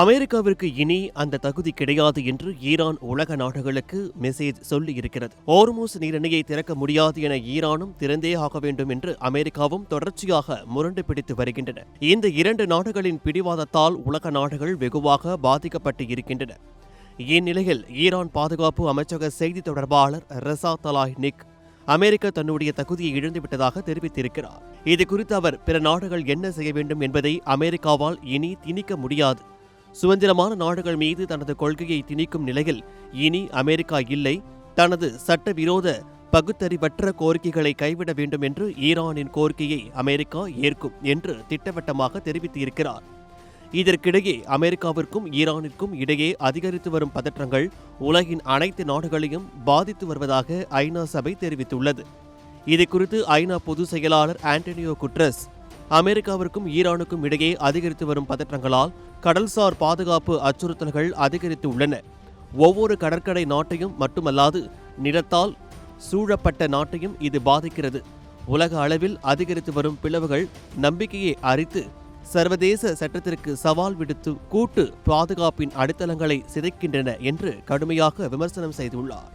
அமெரிக்காவிற்கு இனி அந்த தகுதி கிடையாது என்று ஈரான் உலக நாடுகளுக்கு மெசேஜ் சொல்லியிருக்கிறது. ஹோர்முஸ் நீரிணையை திறக்க முடியாது என ஈரானும் திறந்தே ஆக வேண்டும் என்று அமெரிக்காவும் தொடர்ச்சியாக முரண்டு பிடித்து வருகின்றன. இந்த இரண்டு நாடுகளின் பிடிவாதத்தால் உலக நாடுகள் வெகுவாக பாதிக்கப்பட்டு இருக்கின்றன. இந்நிலையில் ஈரான் பாதுகாப்பு அமைச்சக செய்தி தொடர்பாளர் ரெசா தலாய்னிக் அமெரிக்கா தன்னுடைய தகுதியை இழந்துவிட்டதாக தெரிவித்திருக்கிறார். இதுகுறித்து அவர் பிற நாடுகள் என்ன செய்ய வேண்டும் என்பதை அமெரிக்காவால் இனி திணிக்க முடியாது. சுதந்திரமான நாடுகள் மீது தனது கொள்கையை திணிக்கும் நிலையில் இனி அமெரிக்கா இல்லை, தனது சட்டவிரோத பகுத்தறிவற்ற கோரிக்கைகளை கைவிட வேண்டும் என்று ஈரானின் கோரிக்கையை அமெரிக்கா ஏற்கும் என்று திட்டவட்டமாக தெரிவித்திருக்கிறார். இதற்கிடையே அமெரிக்காவிற்கும் ஈரானிற்கும் இடையே அதிகரித்து வரும் பதற்றங்கள் உலகின் அனைத்து நாடுகளையும் பாதித்து வருவதாக ஐநா சபை தெரிவித்துள்ளது. இதுகுறித்து ஐநா பொதுச் செயலாளர் ஆண்டனியோ குட்ரஸ், அமெரிக்காவிற்கும் ஈரானுக்கும் இடையே அதிகரித்து வரும் பதற்றங்களால் கடல்சார் பாதுகாப்பு அச்சுறுத்தல்கள் அதிகரித்து உள்ளன. ஒவ்வொரு கடற்கரை நாட்டையும் மட்டுமல்லாது நிலத்தால் சூழப்பட்ட நாட்டையும் இது பாதிக்கிறது. உலக அளவில் அதிகரித்து வரும் பிளவுகள் நம்பிக்கையை அரித்து சர்வதேச சட்டத்திற்கு சவால் விடுத்து கூட்டு பாதுகாப்பின் அடித்தளங்களை சிதைக்கின்றன என்று கடுமையாக விமர்சனம் செய்துள்ளார்.